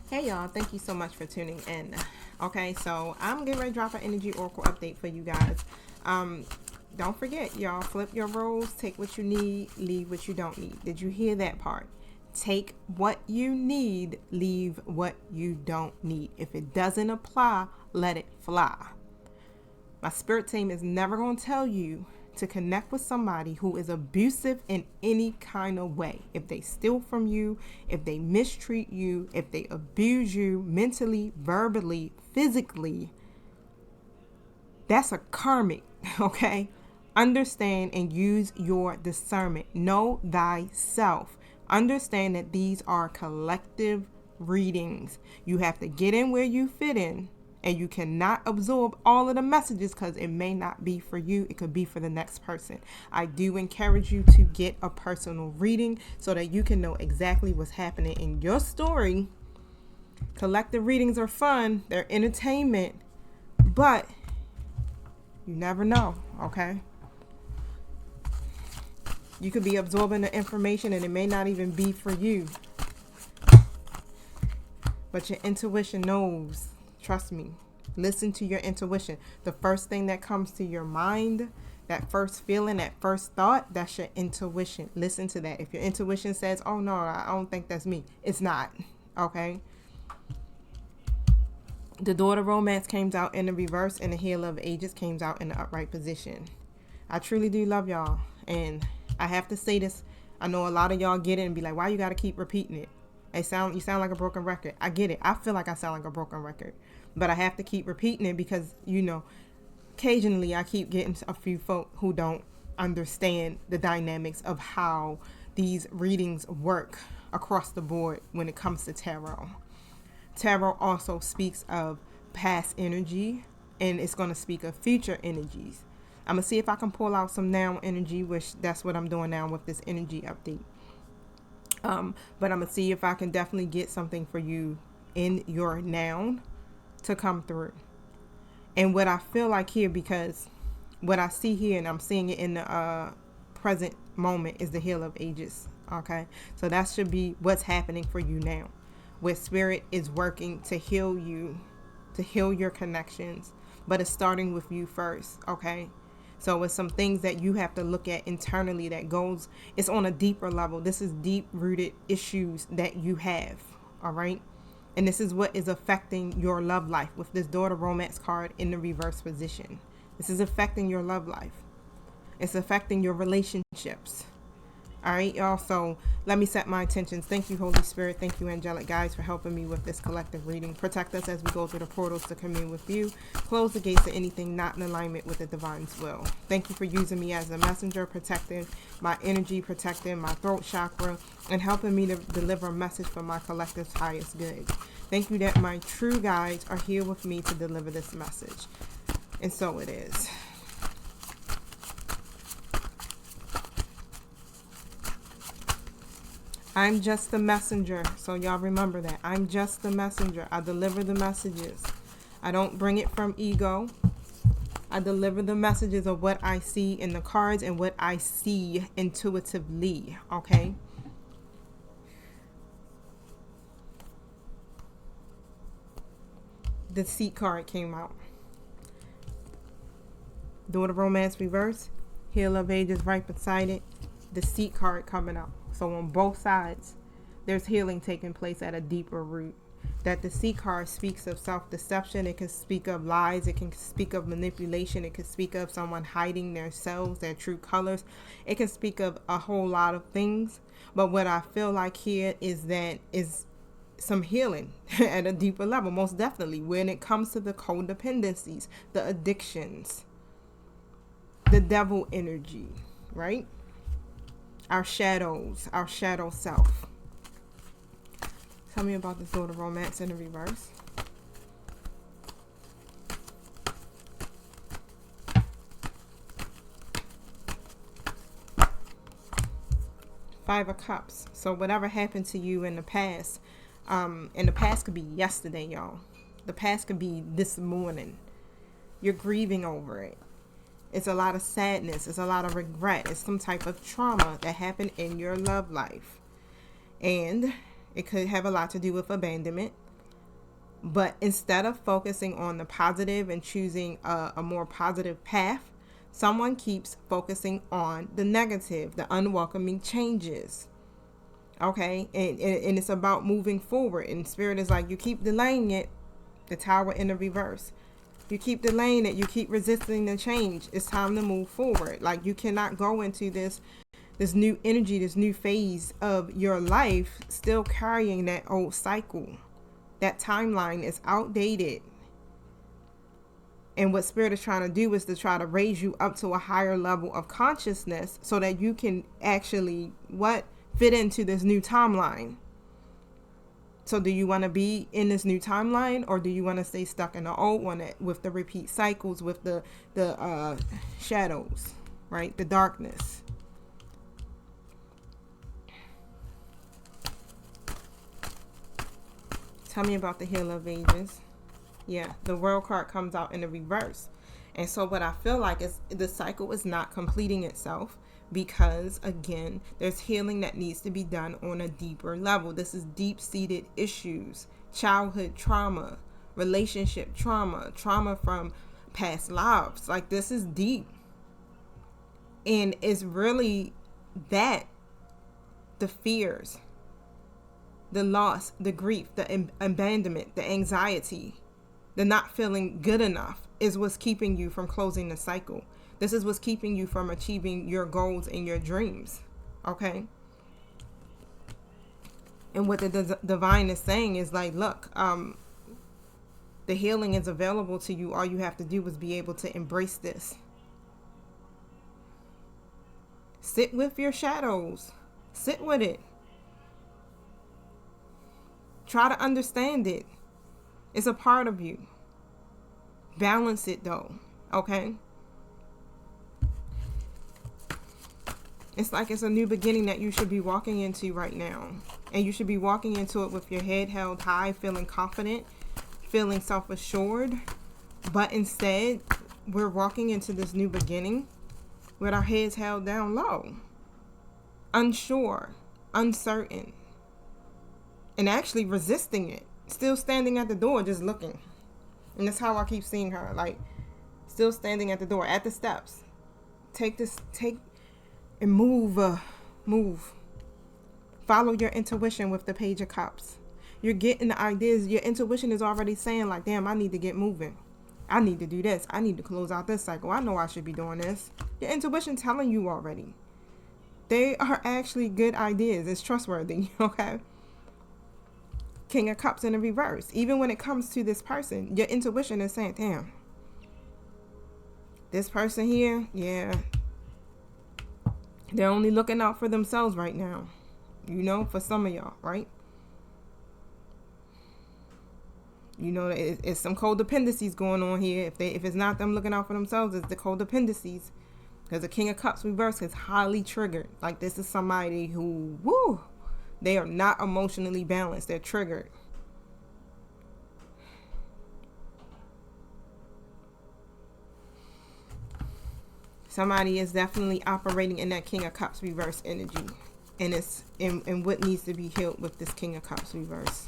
Hey y'all, thank you so much for tuning in. Okay, so I'm getting ready to drop an energy oracle update for you guys. Um, don't forget, y'all, flip your roles, take what you need, leave what you don't need. Did you hear that part? Take what you need, leave what you don't need. If it doesn't apply, let it fly. My spirit team is never going to tell you to connect with somebody who is abusive in any kind of way. If they steal from you, if they mistreat you, if they abuse you mentally, verbally, physically, that's a karmic, okay? Understand and use your discernment. Know thyself. Understand that these are collective readings. You have to get in where you fit in, and you cannot absorb all of the messages because it may not be for you. It could be for the next person. I do encourage you to get a personal reading so that you can know exactly what's happening in your story. Collective readings are fun, they're entertainment, but you never know, okay? You could be absorbing the information and it may not even be for you. But your intuition knows. Trust me. Listen to your intuition. The first thing that comes to your mind, that first feeling, that first thought, that's your intuition. Listen to that. If your intuition says, oh no, I don't think that's me, it's not. Okay? The Daughter Romance came out in the reverse and the Healer of Ages came out in the upright position. I truly do love y'all. And I have to say this. I know a lot of y'all get it and be like, why you got to keep repeating it? You sound like a broken record. I get it. I feel like I sound like a broken record. But I have to keep repeating it because, occasionally I keep getting a few folk who don't understand the dynamics of how these readings work across the board when it comes to tarot. Tarot also speaks of past energy, and it's going to speak of future energies. I'm going to see if I can pull out some now energy, which that's what I'm doing now with this energy update. But I'm going to see if I can definitely get something for you in your noun to come through. And what I feel like here, because what I see here, and I'm seeing it in the present moment, is the Healer of Ages. Okay, so that should be what's happening for you now, where spirit is working to heal you, to heal your connections, but it's starting with you first. Okay, so it's some things that you have to look at internally that goes, it's on a deeper level. This is deep rooted issues that you have. All right. And this is what is affecting your love life with this Daughter Romance card in the reverse position. This is affecting your love life. It's affecting your relationships. All right, y'all. So let me set my intentions. Thank you, Holy Spirit. Thank you, angelic guides, for helping me with this collective reading. Protect us as we go through the portals to commune with you. Close the gates to anything not in alignment with the divine's will. Thank you for using me as a messenger, protecting my energy, protecting my throat chakra, and helping me to deliver a message for my collective's highest good. Thank you that my true guides are here with me to deliver this message. And so it is. I'm just the messenger. So y'all remember that. I'm just the messenger. I deliver the messages. I don't bring it from ego. I deliver the messages of what I see in the cards and what I see intuitively. Okay? The Seat card came out. Daughter Romance reverse. Healer of Ages right beside it. The Seat card coming out. So on both sides, there's healing taking place at a deeper root. That the Seat card speaks of self-deception. It can speak of lies. It can speak of manipulation. It can speak of someone hiding their selves, their true colors. It can speak of a whole lot of things. But what I feel like here is that is some healing at a deeper level, most definitely, when it comes to the codependencies, the addictions, the devil energy, right? Our shadows, our shadow self. Tell me about this Daughter Romance in the reverse. Five of Cups. So whatever happened to you in the past, and the past could be yesterday, y'all. The past could be this morning. You're grieving over it. It's a lot of sadness. It's a lot of regret. It's some type of trauma that happened in your love life. And it could have a lot to do with abandonment. But instead of focusing on the positive and choosing a more positive path, someone keeps focusing on the negative, the unwelcoming changes. Okay, and it's about moving forward. And Spirit is like, you keep delaying it, the Tower in the reverse. You keep delaying it, you keep resisting the change. It's time to move forward. Like, you cannot go into this new energy, this new phase of your life still carrying that old cycle. That timeline is outdated. And what Spirit is trying to do is to try to raise you up to a higher level of consciousness so that you can actually fit into this new timeline. So do you want to be in this new timeline, or do you want to stay stuck in the old one with the repeat cycles, with the shadows, right? The darkness. Tell me about the Healer of Ages. Yeah, the World card comes out in the reverse. And so what I feel like is the cycle is not completing itself, because again, there's healing that needs to be done on a deeper level. This is deep-seated issues, childhood trauma, relationship trauma, trauma from past lives. Like, this is deep. And it's really that, the fears, the loss, the grief, the abandonment, the anxiety, the not feeling good enough is what's keeping you from closing the cycle. This is what's keeping you from achieving your goals and your dreams. Okay? And what the divine is saying is like, look, the healing is available to you. All you have to do is be able to embrace this. Sit with your shadows. Sit with it. Try to understand it. It's a part of you. Balance it though. Okay? It's like it's a new beginning that you should be walking into right now. And you should be walking into it with your head held high, feeling confident, feeling self-assured. But instead, we're walking into this new beginning with our heads held down low. Unsure, uncertain, and actually resisting it. Still standing at the door, just looking. And that's how I keep seeing her. Like, still standing at the door, at the steps. Take and move. Follow your intuition with the Page of Cups. You're getting the ideas. Your intuition is already saying like, damn, I need to get moving. I need to do this. I need to close out this cycle. I know I should be doing this. Your intuition telling you already. They are actually good ideas. It's trustworthy, okay? King of Cups in the reverse. Even when it comes to this person, your intuition is saying, damn, this person here, yeah, they're only looking out for themselves right now. You know, for some of y'all, right? You know, it's some codependencies going on here. If it's not them looking out for themselves, it's the codependencies. Because the King of Cups reverse is highly triggered. Like, this is somebody who, they are not emotionally balanced. They're triggered. Somebody is definitely operating in that King of Cups reverse energy. And it's in what needs to be healed with this King of Cups reverse.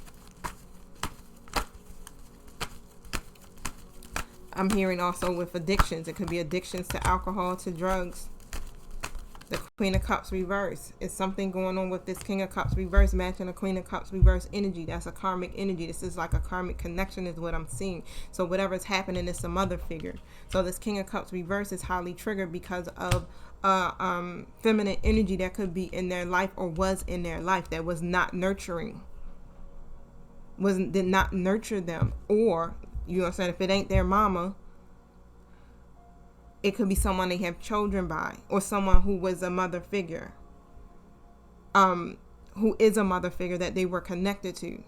I'm hearing also with addictions. It could be addictions to alcohol, to drugs. The Queen of Cups reverse. It's something going on with this King of Cups reverse matching the Queen of Cups reverse energy. That's a karmic energy. This is like a karmic connection is what I'm seeing. So whatever's happening is a mother figure. So this King of Cups reverse is highly triggered because of feminine energy that could be in their life or was in their life that was not nurturing. Did not nurture them. Or, you know what I'm saying, if it ain't their mama, it could be someone they have children by, or someone who was a mother figure, who is a mother figure that they were connected to.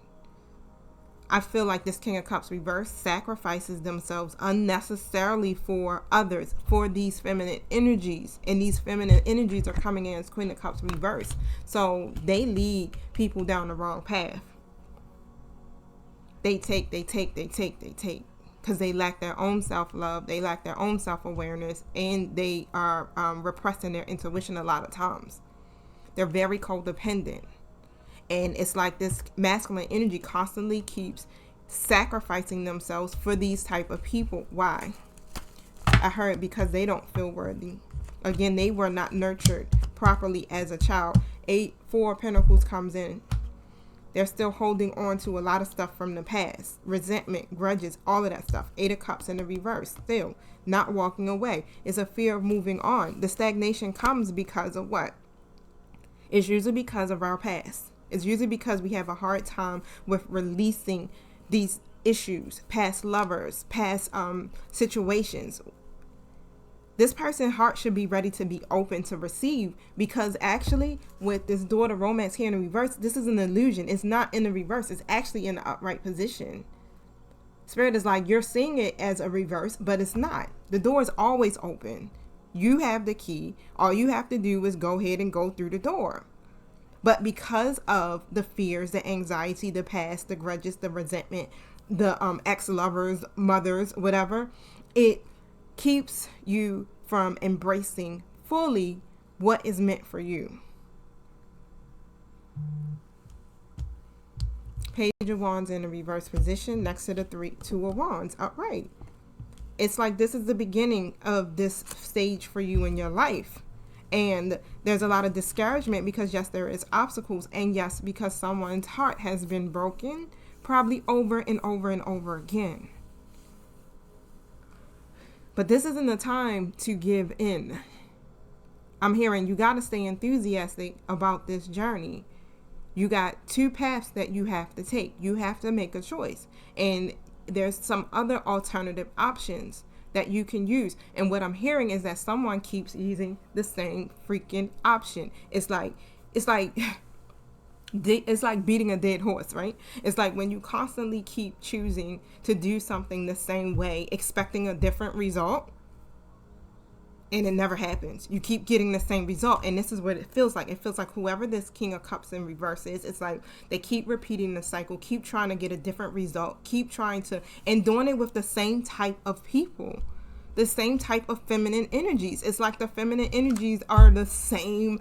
I feel like this King of Cups reverse sacrifices themselves unnecessarily for others, for these feminine energies. And these feminine energies are coming in as Queen of Cups reverse. So they lead people down the wrong path. They take. Because they lack their own self-love, they lack their own self-awareness, and they are repressing their intuition a lot of times. They're very codependent. And it's like this masculine energy constantly keeps sacrificing themselves for these type of people. Why? I heard because they don't feel worthy. Again, they were not nurtured properly as a child. 4 of Pentacles comes in. They're still holding on to a lot of stuff from the past. Resentment, grudges, all of that stuff. 8 of Cups in the reverse. Still not walking away. It's a fear of moving on. The stagnation comes because of what? It's usually because of our past. It's usually because we have a hard time with releasing these issues, past lovers, past situations. This person's heart should be ready to be open to receive, because actually with this daughter romance here in the reverse, this is an illusion. It's not in the reverse. It's actually in the upright position. Spirit is like, you're seeing it as a reverse, but it's not. The door is always open. You have the key. All you have to do is go ahead and go through the door. But because of the fears, the anxiety, the past, the grudges, the resentment, the ex-lovers, mothers, whatever, it keeps you from embracing fully what is meant for you. Page of Wands in a reverse position next to the 2 of Wands upright. It's like this is the beginning of this stage for you in your life. And there's a lot of discouragement because yes, there is obstacles. And yes, because someone's heart has been broken probably over and over and over again. But this isn't the time to give in. I'm hearing you got to stay enthusiastic about this journey. You got 2 paths that you have to take. You have to make a choice. And there's some other alternative options that you can use. And what I'm hearing is that someone keeps using the same freaking option. It's like beating a dead horse, right? It's like when you constantly keep choosing to do something the same way, expecting a different result, and it never happens. You keep getting the same result. And this is what it feels like. It feels like whoever this King of Cups in reverse is, it's like they keep repeating the cycle, keep trying to get a different result, keep trying to, and doing it with the same type of people, the same type of feminine energies. It's like the feminine energies are the same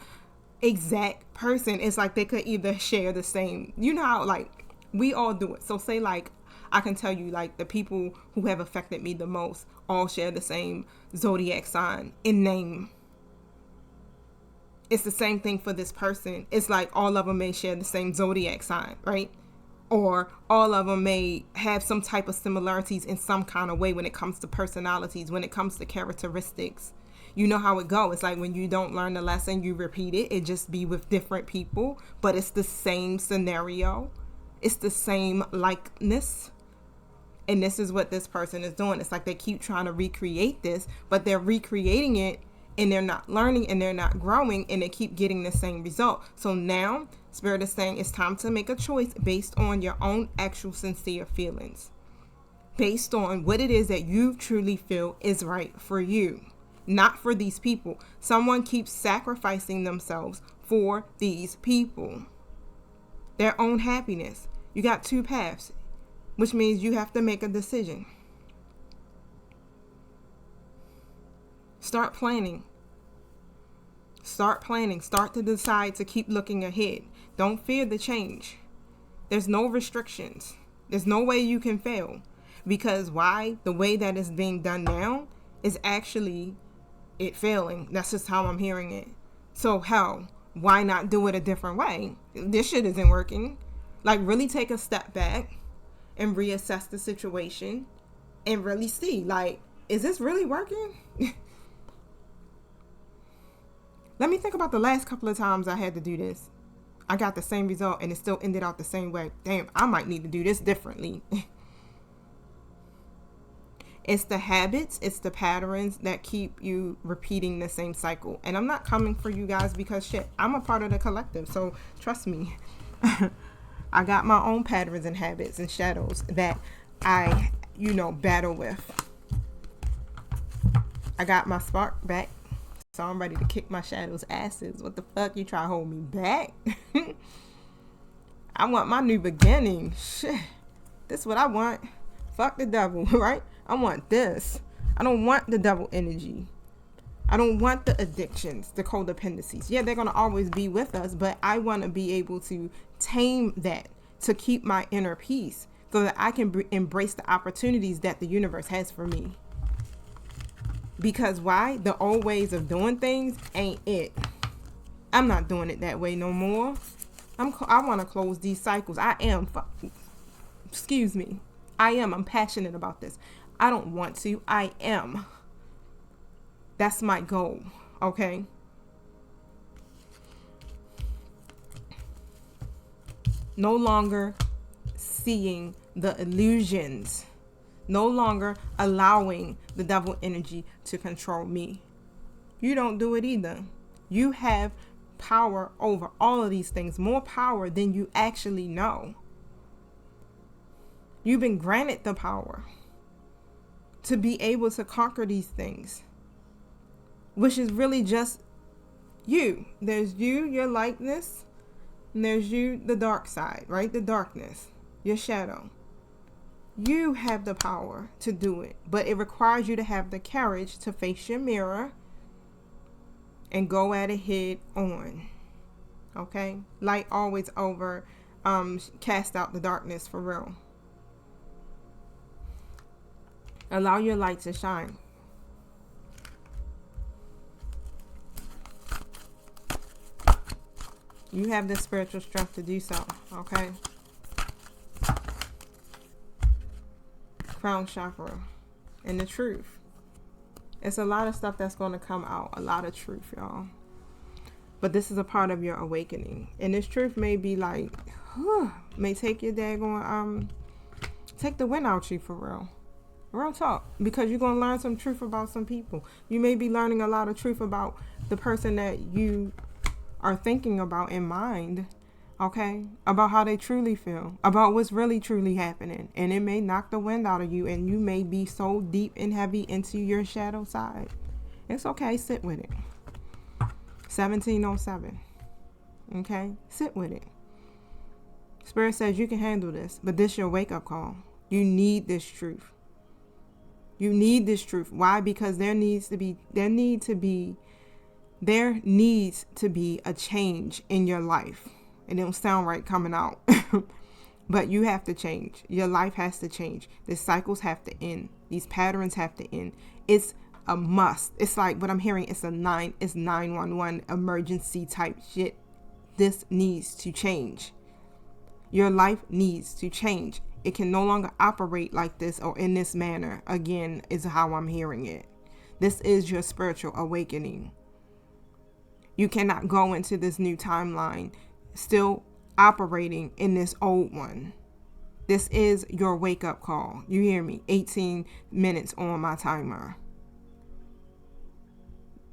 exact person. It's like they could either share the same, you know how like we all do it. So say like I can tell you like the people who have affected me the most all share the same zodiac sign in name. It's the same thing for this person. It's like all of them may share the same zodiac sign, right? Or all of them may have some type of similarities in some kind of way when it comes to personalities, when it comes to characteristics. You know how it goes. It's like when you don't learn the lesson, you repeat it. It just be with different people, but it's the same scenario. It's the same likeness. And this is what this person is doing. It's like they keep trying to recreate this, but they're recreating it and they're not learning and they're not growing and they keep getting the same result. So now Spirit is saying it's time to make a choice based on your own actual sincere feelings, based on what it is that you truly feel is right for you, not for these people. Someone keeps sacrificing themselves for these people, their own happiness. You got 2 paths, which means you have to make a decision. Start planning. Start planning. Start to decide to keep looking ahead. Don't fear the change. There's no restrictions. There's no way you can fail. Because why? The way that it's being done now is actually it failing. That's just how I'm hearing it. So hell, why not do it a different way? This shit isn't working. Like really take a step back and reassess the situation and really see, like, is this really working? Let me think about the last couple of times I had to do this. I got the same result and it still ended out the same way. Damn, I might need to do this differently. It's the habits, it's the patterns that keep you repeating the same cycle. And I'm not coming for you guys because shit, I'm a part of the collective. So trust me. I got my own patterns and habits and shadows that I, battle with. I got my spark back, so I'm ready to kick my shadows' asses. What the fuck? You try to hold me back? I want my new beginning. Shit. This is what I want. Fuck the devil, right? I want this. I don't want the devil energy. I don't want the addictions, the codependencies. Yeah, they're going to always be with us, but I want to be able to tame that, to keep my inner peace, so that I can embrace the opportunities that the universe has for me. Because why? The old ways of doing things ain't it. I'm not doing it that way no more. I want to close these cycles. I'm passionate about this. I don't want to. I am. That's my goal. Okay. No longer seeing the illusions. No longer allowing the devil energy to control me. You don't do it either. You have power over all of these things, more power than you actually know. You've been granted the power to be able to conquer these things, which is really just you. There's you, your lightness, and there's you, the dark side, right? The darkness, your shadow. You have the power to do it, but it requires you to have the courage to face your mirror and go at it head on. Okay? Light always over, cast out the darkness for real. Allow your light to shine. You have the spiritual strength to do so. Okay? Crown chakra and the truth. It's a lot of stuff that's going to come out. A lot of truth, y'all. But this is a part of your awakening. And this truth may be like, may take your daggone, take the wind out you for real. Real talk. Because you're going to learn some truth about some people. You may be learning a lot of truth about the person that you are thinking about in mind. Okay? About how they truly feel. About what's really truly happening. And it may knock the wind out of you. And you may be so deep and heavy into your shadow side. It's okay. Sit with it. 1707. Okay? Sit with it. Spirit says you can handle this. But this is your wake-up call. You need this truth. You need this truth. Why? Because there needs to be a change in your life. It don't sound right coming out. But you have to change. Your life has to change. The cycles have to end. These patterns have to end. It's a must. It's like what I'm hearing. It's 911 emergency type shit. This needs to change. Your life needs to change. It can no longer operate like this or in this manner. Again, is how I'm hearing it. This is your spiritual awakening. You cannot go into this new timeline still operating in this old one. This is your wake-up call. You hear me? 18 minutes on my timer.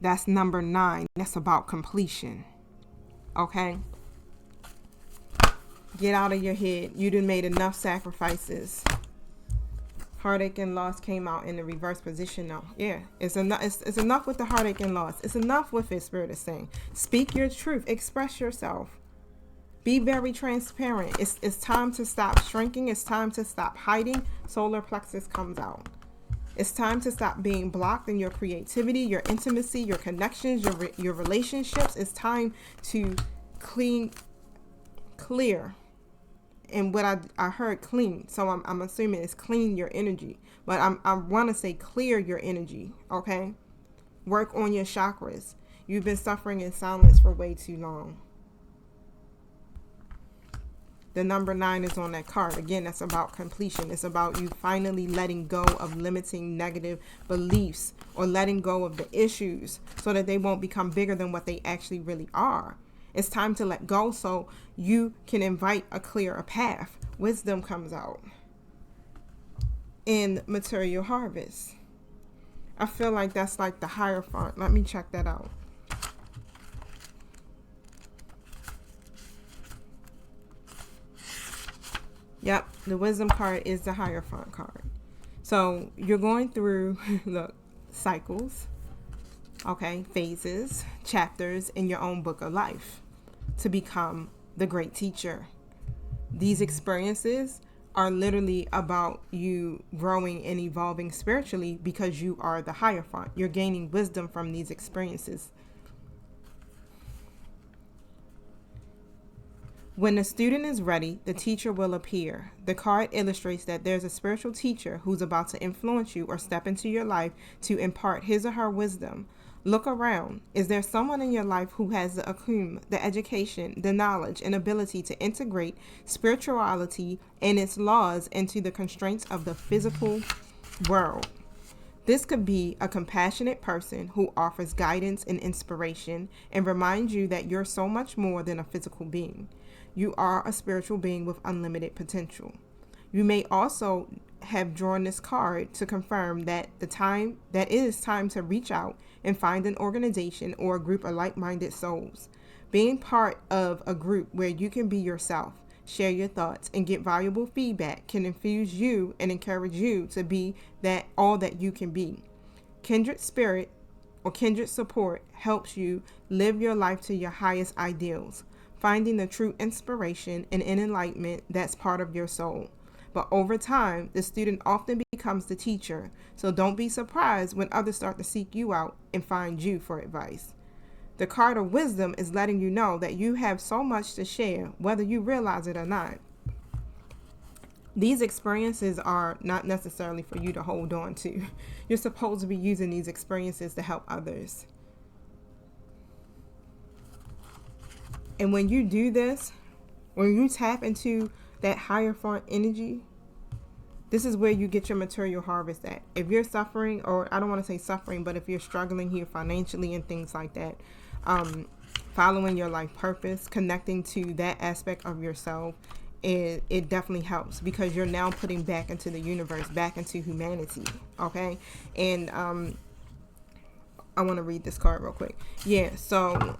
That's number 9. That's about completion. Okay? Get out of your head. You done made enough sacrifices. Heartache and loss came out in the reverse position now. Yeah, it's enough. It's enough with the heartache and loss. It's enough with it, Spirit is saying. Speak your truth. Express yourself. Be very transparent. It's time to stop shrinking. It's time to stop hiding. Solar plexus comes out. It's time to stop being blocked in your creativity, your intimacy, your connections, your relationships. It's time to clear. And what I heard clean, so I'm assuming it's clean your energy. But I want to say clear your energy, okay? Work on your chakras. You've been suffering in silence for way too long. The number 9 is on that card. Again, that's about completion. It's about you finally letting go of limiting negative beliefs or letting go of the issues so that they won't become bigger than what they actually really are. It's time to let go so you can invite a clearer path. Wisdom comes out in material harvest. I feel like that's like the Hierophant. Let me check that out. Yep, the wisdom card is the Hierophant card. So you're going through the cycles, okay, phases, chapters in your own book of life to become the great teacher. These experiences are literally about you growing and evolving spiritually because you are the Hierophant. You're gaining wisdom from these experiences. When the student is ready, the teacher will appear. The card illustrates that there's a spiritual teacher who's about to influence you or step into your life to impart his or her wisdom. Look around. Is there someone in your life who has the acumen, the education, the knowledge, and ability to integrate spirituality and its laws into the constraints of the physical world? This could be a compassionate person who offers guidance and inspiration and reminds you that you're so much more than a physical being. You are a spiritual being with unlimited potential. You may also have drawn this card to confirm that it is time to reach out and find an organization or a group of like-minded souls. Being part of a group where you can be yourself, share your thoughts, and get valuable feedback can infuse you and encourage you to be all that you can be. Kindred spirit or kindred support helps you live your life to your highest ideals, finding the true inspiration and enlightenment that's part of your soul. But over time, the student often becomes the teacher, so don't be surprised when others start to seek you out and find you for advice. The card of wisdom is letting you know that you have so much to share, whether you realize it or not. These experiences are not necessarily for you to hold on to. You're supposed to be using these experiences to help others. And when you do this, when you tap into that higher font energy, this is where you get your material harvest at. If you're suffering, or I don't want to say suffering, but if you're struggling here financially and things like that, following your life purpose, connecting to that aspect of yourself, it definitely helps, because you're now putting back into the universe, back into humanity. Okay. And I want to read this card real quick. Yeah. So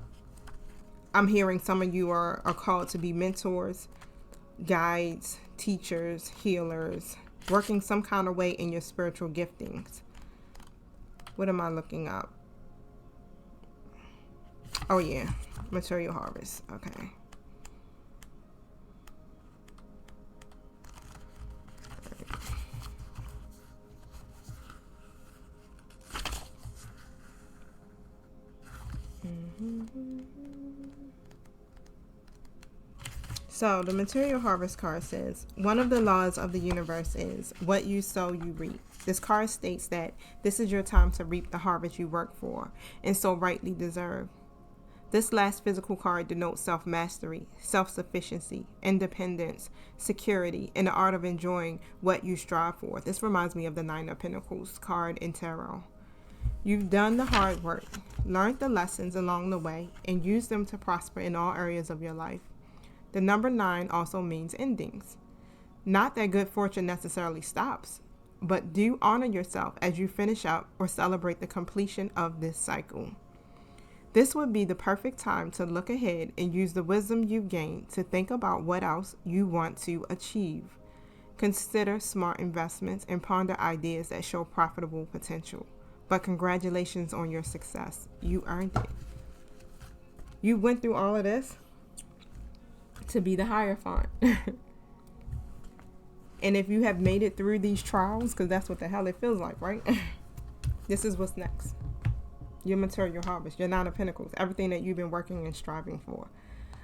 I'm hearing some of you are called to be mentors, guides, teachers, healers, working some kind of way in your spiritual giftings. What am I looking up? Oh yeah, material harvest. Okay. So the material harvest card says, one of the laws of the universe is what you sow, you reap. This card states that this is your time to reap the harvest you work for and so rightly deserve. This last physical card denotes self-mastery, self-sufficiency, independence, security, and the art of enjoying what you strive for. This reminds me of the Nine of Pentacles card in Tarot. You've done the hard work, learned the lessons along the way, and used them to prosper in all areas of your life. The number 9 also means endings. Not that good fortune necessarily stops, but do honor yourself as you finish up or celebrate the completion of this cycle. This would be the perfect time to look ahead and use the wisdom you've gained to think about what else you want to achieve. Consider smart investments and ponder ideas that show profitable potential. But congratulations on your success. You earned it. You went through all of this to be the Hierophant. And if you have made it through these trials, because that's what the hell it feels like, right? This is what's next. Your material harvest, your Nine of Pentacles, everything that you've been working and striving for.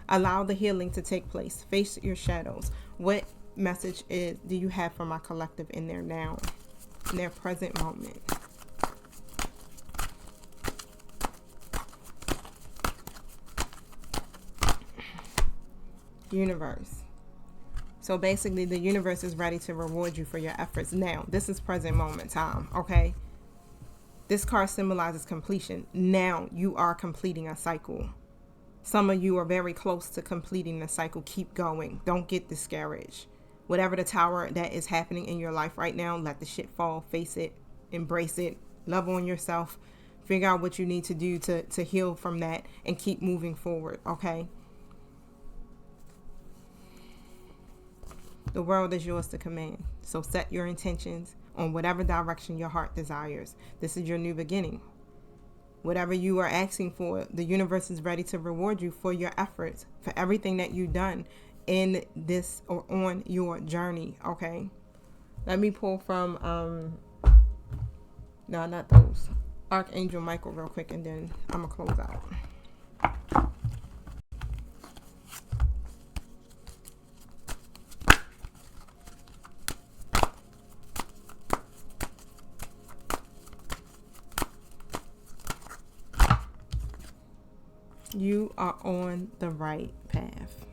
Allow the healing to take place. Face your shadows. What message do you have for my collective in their now, in their present moment? Universe. So basically the universe is ready to reward you for your efforts now. This is present moment time, okay? This card symbolizes completion. Now you are completing a cycle. Some of you are very close to completing the cycle. Keep going. Don't get discouraged. Whatever the tower that is happening in your life right now, let the shit fall. Face it. Embrace it. Love on yourself. Figure out what you need to do to heal from that and keep moving forward, okay? The world is yours to command. So set your intentions on whatever direction your heart desires. This is your new beginning. Whatever you are asking for, the universe is ready to reward you for your efforts, for everything that you've done in this or on your journey, okay? Let me pull from, no, not those. Archangel Michael real quick, and then I'm going to close out. You are on the right path.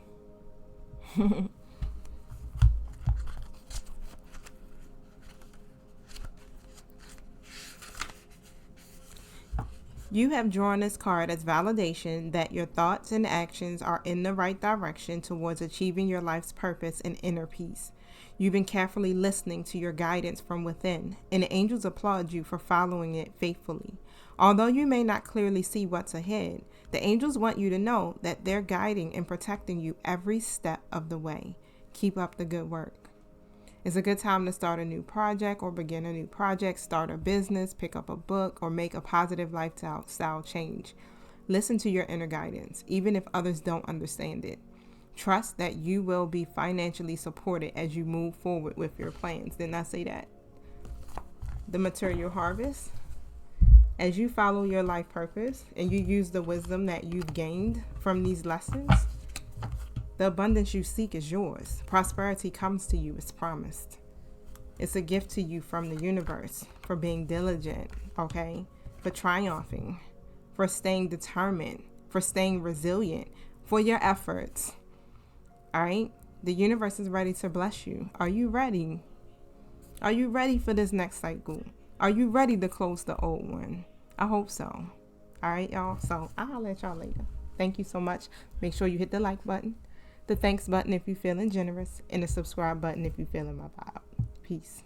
You have drawn this card as validation that your thoughts and actions are in the right direction towards achieving your life's purpose and inner peace. You've been carefully listening to your guidance from within, and the angels applaud you for following it faithfully. Although you may not clearly see what's ahead, the angels want you to know that they're guiding and protecting you every step of the way. Keep up the good work. It's a good time to start a new project or begin a new project, start a business, pick up a book, or make a positive lifestyle change. Listen to your inner guidance, even if others don't understand it. Trust that you will be financially supported as you move forward with your plans. Didn't I say that? The material harvest. As you follow your life purpose and you use the wisdom that you've gained from these lessons, the abundance you seek is yours. Prosperity comes to you as promised. It's a gift to you from the universe for being diligent, okay? For triumphing, for staying determined, for staying resilient, for your efforts. All right? The universe is ready to bless you. Are you ready? Are you ready for this next cycle? Are you ready to close the old one? I hope so. All right, y'all? So I'll holler at y'all later. Thank you so much. Make sure you hit the like button, the thanks button if you're feeling generous, and the subscribe button if you're feeling my vibe. Peace.